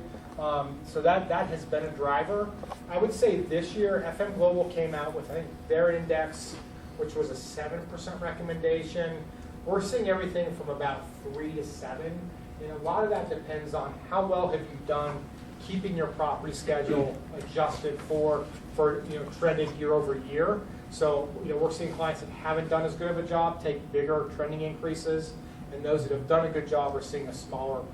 So that has been a driver. I would say this year, FM Global came out with, I think, their index, which was a 7% recommendation. We're seeing everything from about 3 to 7. And a lot of that depends on how well have you done keeping your property schedule adjusted for trended year over year. So we're seeing clients that haven't done as good of a job take bigger trending increases, and those that have done a good job are seeing a smaller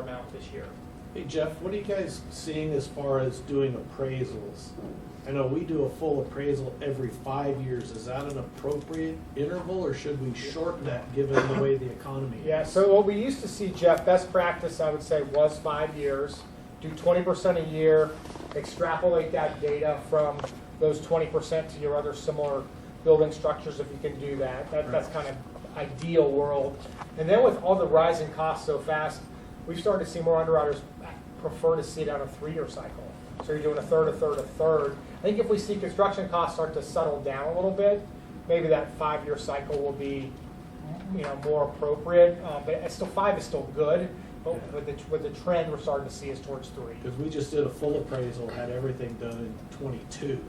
amount this year. Hey Jeff, what are you guys seeing as far as doing appraisals? I know we do a full appraisal every 5 years. Is that an appropriate interval, or should we shorten that given the way the economy is? Yeah, so what we used to see, Jeff, best practice I would say was 5 years. Do 20% a year, extrapolate that data from those 20% to your other similar building structures if you can do that. That's kind of ideal world. And then with all the rising costs so fast, we've started to see more underwriters prefer to see it on a 3-year cycle. So you're doing a third, a third, a third. I think if we see construction costs start to settle down a little bit, maybe that 5-year cycle will be more appropriate. But it's still 5 is still good. But with the trend we're starting to see is towards 3. Because we just did a full appraisal, had everything done in 22.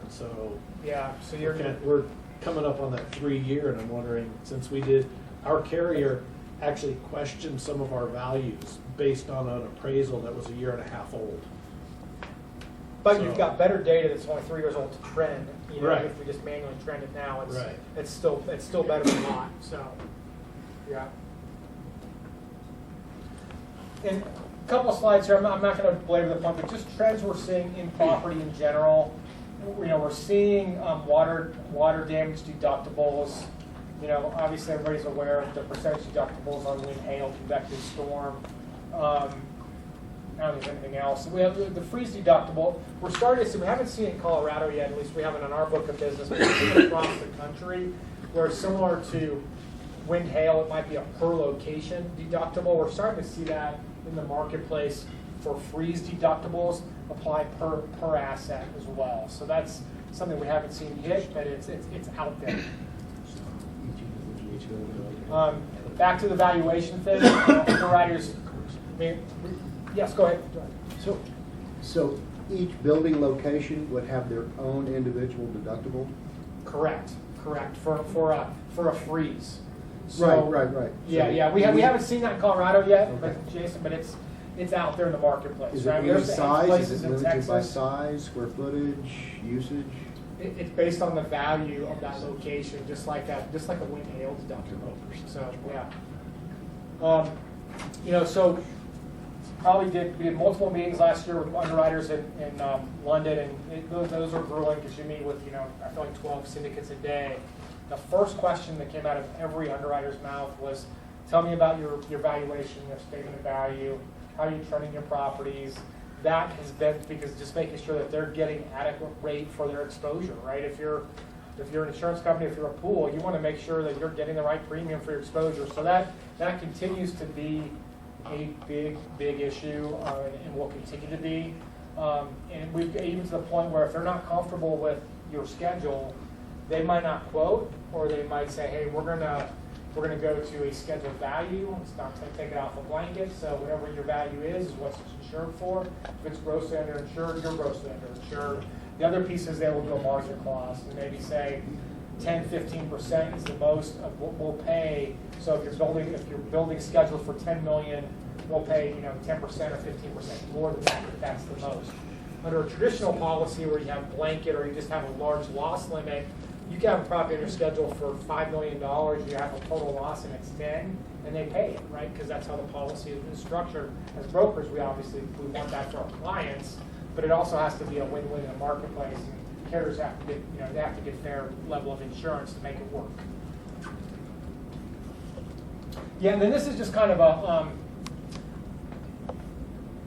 So yeah, so we're coming up on that 3-year, and I'm wondering, since we did, our carrier actually questioned some of our values based on an appraisal that was 1.5 years old. But you've got better data that's only 3 years old to trend. Right. If we just manually trend it now, Right. it's still better than not. So, yeah. And a couple of slides here. I'm not going to belabor the point, but just trends we're seeing in property in general. We're seeing water damage deductibles. Obviously everybody's aware of the percentage deductibles on wind, hail, convective storm. I don't think there's anything else. We have the freeze deductible. We're starting to see, we haven't seen it in Colorado yet, at least we haven't in our book of business, but we've seen it across the country, where similar to wind, hail, it might be a per location deductible. We're starting to see that in the marketplace for freeze deductibles apply per asset as well. So that's something we haven't seen hit, but it's out there. Back to the valuation thing, underwriters. Yes, go ahead. So each building location would have their own individual deductible? Correct. For a freeze. So, Right. Yeah. We haven't seen that in Colorado yet, but Jason, but it's out there in the marketplace. Is it right? any size? Places Is it in limited by Texas. size, square footage, usage? It's based on the value of that location, just like a wind hail deductible. So yeah. So we did multiple meetings last year with underwriters in London, and those are grueling because you meet with I feel like 12 syndicates a day. The first question that came out of every underwriter's mouth was, tell me about your valuation, your statement of value, how are you trending your properties. That has been because just making sure that they're getting adequate rate for their exposure, right? If you're an insurance company, if you're a pool, you want to make sure that you're getting the right premium for your exposure. So that continues to be a big issue, and will continue to be. And we've even to the point where if they're not comfortable with your schedule, they might not quote, or they might say, hey, we're gonna go to a scheduled value. It's not going to take it off a blanket. So whatever your value is what it's insured for. If it's grossly underinsured, you're grossly underinsured. The other piece is they will do a margin clause and maybe say 10-15% is the most of what we'll pay. So if you're building scheduled for $10 million, we'll pay 10% or 15% more than that if that's the most. Under a traditional policy where you have blanket or you just have a large loss limit, you can have a property on your schedule for $5 million, you have a total loss and it's 10, and they pay it, right? Because that's how the policy has been structured. As brokers, we want that for our clients, but it also has to be a win-win in the marketplace. And carriers have to get, they have to get fair level of insurance to make it work. Yeah, and then this is just kind of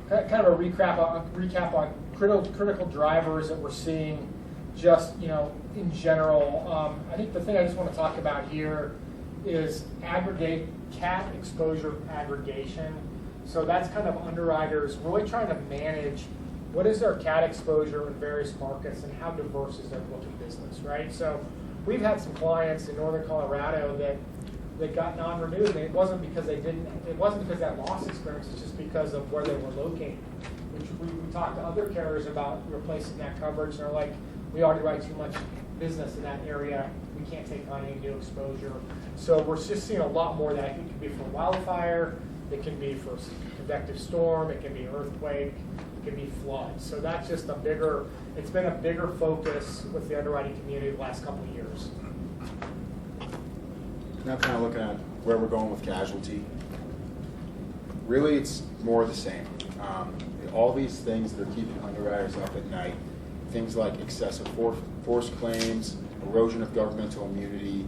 kind of a recap on critical drivers that we're seeing just, in general. I think the thing I just want to talk about here is cat exposure aggregation. So that's kind of underwriters really trying to manage what is their cat exposure in various markets and how diverse is their book of business, right? So we've had some clients in northern Colorado that got non-renewed, and it wasn't because they had loss experience, it's just because of where they were located. We talked to other carriers about replacing that coverage, and they're like, we already write too much business in that area, we can't take on any new exposure. So we're just seeing a lot more of that. It can be for wildfire, it can be for convective storm, it can be earthquake, it can be flood. So that's just it's been a bigger focus with the underwriting community the last couple of years. Now kind of looking at where we're going with casualty. Really, it's more of the same. All these things that are keeping underwriters up at night, things like excessive force claims, erosion of governmental immunity,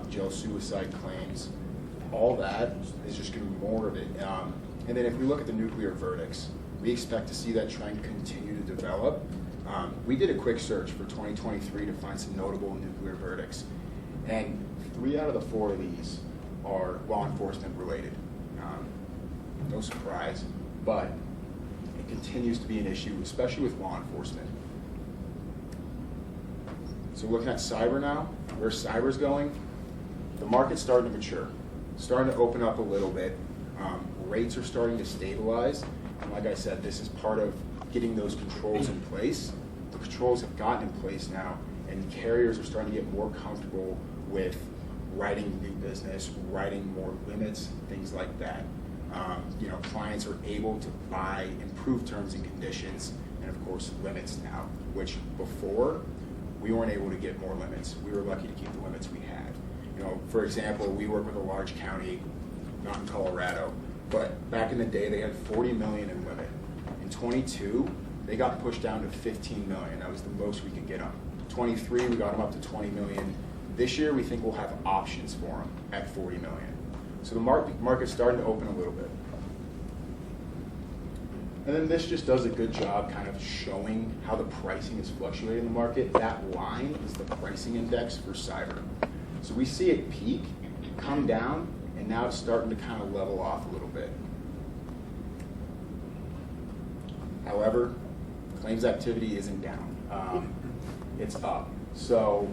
jail suicide claims, all that is just going to be more of it. And then if we look at the nuclear verdicts, we expect to see that trend continue to develop. We did a quick search for 2023 to find some notable nuclear verdicts, and 3 out of the 4 of these are law enforcement related. No surprise, but it continues to be an issue, especially with law enforcement. So looking at cyber now, where cyber's going, the market's starting to mature, starting to open up a little bit. Rates are starting to stabilize, and like I said, this is part of getting those controls in place. The controls have gotten in place now, and carriers are starting to get more comfortable with writing new business, writing more limits, things like that. Clients are able to buy improved terms and conditions, and of course limits now, which before we weren't able to get more limits. We were lucky to keep the limits we had. For example, we work with a large county, not in Colorado, but back in the day they had 40 million in limit. In 22, they got pushed down to 15 million. That was the most we could get them. 23, we got them up to 20 million. This year, we think we'll have options for them at 40 million. So the market's starting to open a little bit. And then this just does a good job kind of showing how the pricing is fluctuating in the market. That line is the pricing index for cyber. So we see it peak, come down, and now it's starting to kind of level off a little bit. However, claims activity isn't down. It's up. So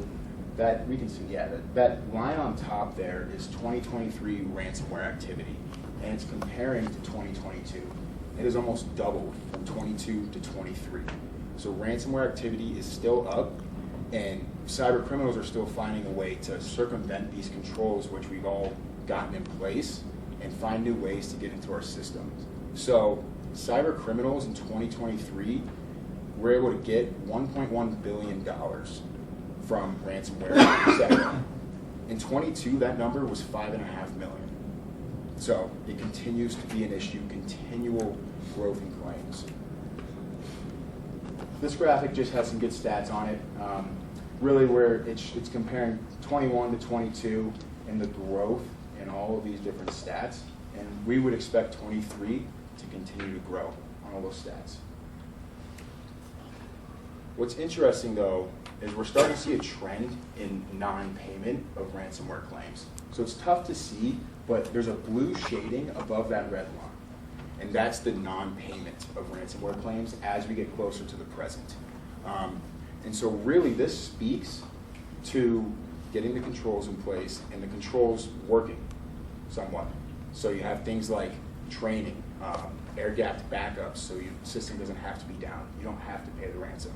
that we can see, that line on top there is 2023 ransomware activity, and it's comparing to 2022. It is almost doubled from 22 to 23. So ransomware activity is still up, and cyber criminals are still finding a way to circumvent these controls, which we've all gotten in place, and find new ways to get into our systems. So cyber criminals in 2023 were able to get $1.1 billion from ransomware. In 22, that number was $5.5 million. So it continues to be an issue, continual growth in claims. This graphic just has some good stats on it. Really where it's comparing 21 to 22 and the growth in all of these different stats. And we would expect 23 to continue to grow on all those stats. What's interesting though is we're starting to see a trend in non-payment of ransomware claims. So it's tough to see, but there's a blue shading above that red line. And that's the non-payment of ransomware claims as we get closer to the present. And so really this speaks to getting the controls in place and the controls working somewhat. So you have things like training, air-gapped backups so your system doesn't have to be down. You don't have to pay the ransom,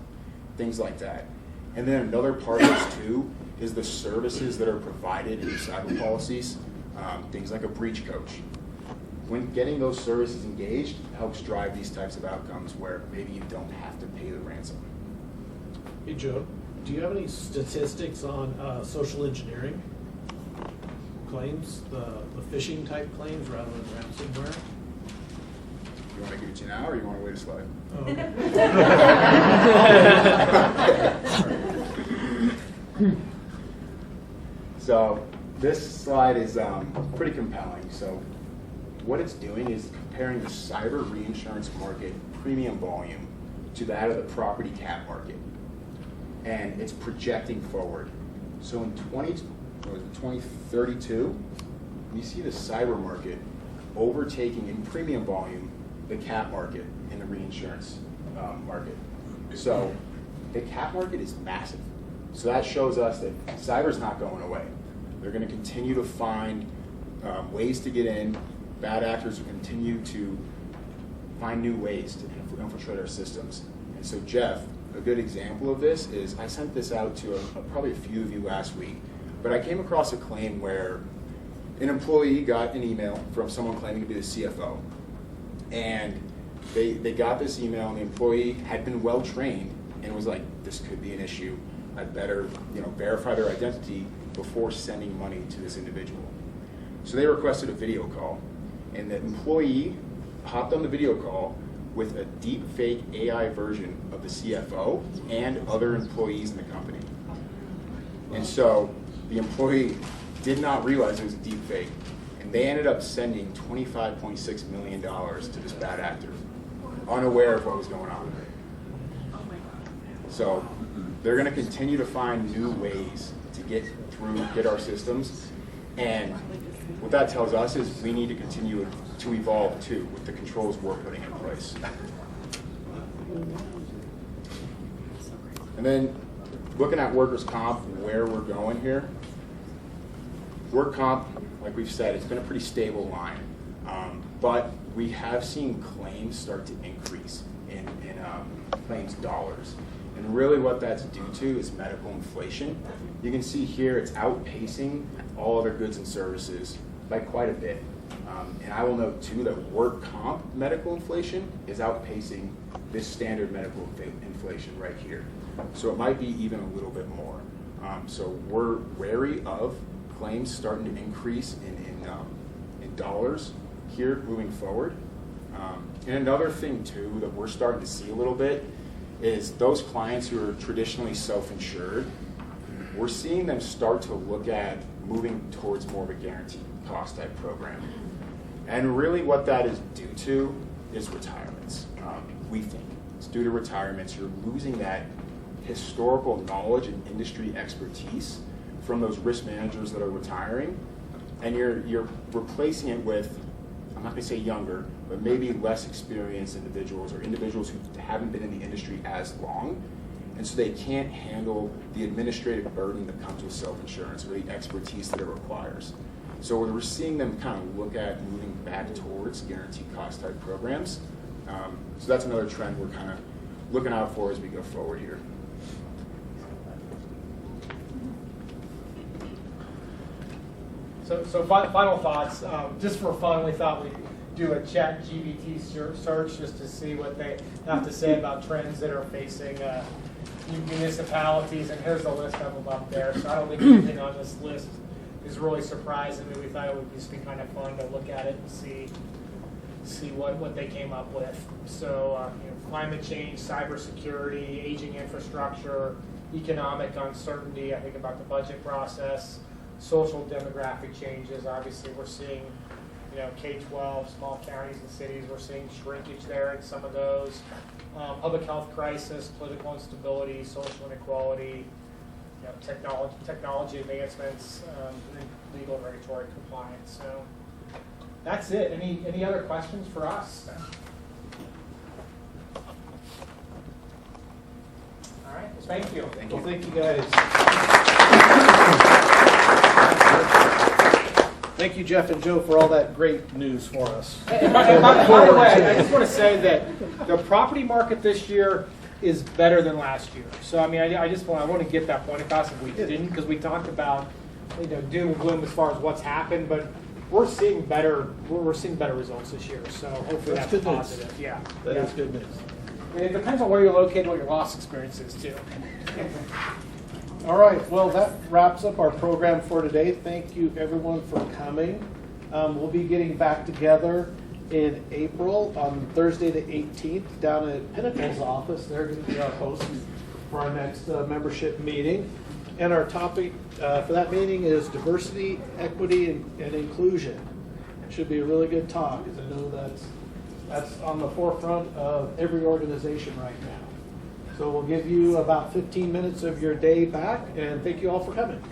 things like that. And then another part of this too is the services that are provided in cyber policies, things like a breach coach. When getting those services engaged helps drive these types of outcomes where maybe you don't have to pay the ransom. Hey Joe, do you have any statistics on social engineering claims, the phishing type claims rather than ransomware? You want to give it to you now, or you want to wait a slide? So this slide is pretty compelling. So what it's doing is comparing the cyber reinsurance market premium volume to that of the property cat market. And it's projecting forward. So in 2032, we see the cyber market overtaking in premium volume the cat market in the reinsurance market. So the cat market is massive. So that shows us that cyber's not going away. They're going to continue to find ways to get in. Bad actors will continue to find new ways to infiltrate our systems. And so Jeff, a good example of this is I sent this out to probably a few of you last week, but I came across a claim where an employee got an email from someone claiming to be the CFO. And they got this email, and the employee had been well trained and was like, this could be an issue. I'd better verify their identity before sending money to this individual. So they requested a video call, and the employee hopped on the video call with a deep fake AI version of the CFO and other employees in the company. And so the employee did not realize it was a deep fake, and they ended up sending $25.6 million to this bad actor, unaware of what was going on. So they're going to continue to find new ways to get our systems, and what that tells us is we need to continue to evolve too with the controls we're putting in place. And then looking at workers' comp, where we're going here. Work comp, like we've said, it's been a pretty stable line, but we have seen claims start to increase in claims dollars. And really what that's due to is medical inflation. You can see here it's outpacing all other goods and services by quite a bit. And I will note too that work comp medical inflation is outpacing this standard medical inflation right here. So it might be even a little bit more. So we're wary of claims starting to increase in dollars here moving forward. And another thing too that we're starting to see a little bit is those clients who are traditionally self-insured, we're seeing them start to look at moving towards more of a guaranteed cost type program. And really what that is due to is retirements. We think it's due to retirements. You're losing that historical knowledge and industry expertise from those risk managers that are retiring, and you're replacing it with, I'm not going to say younger, but maybe less experienced individuals or individuals who haven't been in the industry as long, and so they can't handle the administrative burden that comes with self-insurance or the expertise that it requires. So we're seeing them kind of look at moving back towards guaranteed cost type programs. So that's another trend we're kind of looking out for as we go forward here. So final thoughts, just for fun, we thought we'd do a chat GPT search just to see what they have to say about trends that are facing municipalities, and here's the list of them up there. So I don't think anything on this list is really surprising me. We thought it would just be kind of fun to look at it and see what they came up with. So climate change, cybersecurity, aging infrastructure, economic uncertainty, I think about the budget process, social demographic changes. Obviously we're seeing K-12, small counties and cities, we're seeing shrinkage there in some of those. Public health crisis, political instability, social inequality, technology advancements, and legal and regulatory compliance. So that's it. Any other questions for us? All right. Well, thank you. Well, thank you guys. Thank you, Jeff and Joe, for all that great news for us. And by the way, I just want to say that the property market this year is better than last year. So I mean, I want to get that point across if we didn't, because we talked about doom and gloom as far as what's happened, but we're seeing better results this year. So hopefully that's good positive. News. Yeah, that is good news. And it depends on where you're located, what your loss experience is too. All right, well, that wraps up our program for today. Thank you, everyone, for coming. We'll be getting back together in April on Thursday the 18th down at Pinnacle's office. They're going to be our hosts for our next membership meeting. And our topic for that meeting is diversity, equity, and inclusion. Should be a really good talk, because I know that's on the forefront of every organization right now. So we'll give you about 15 minutes of your day back, and thank you all for coming.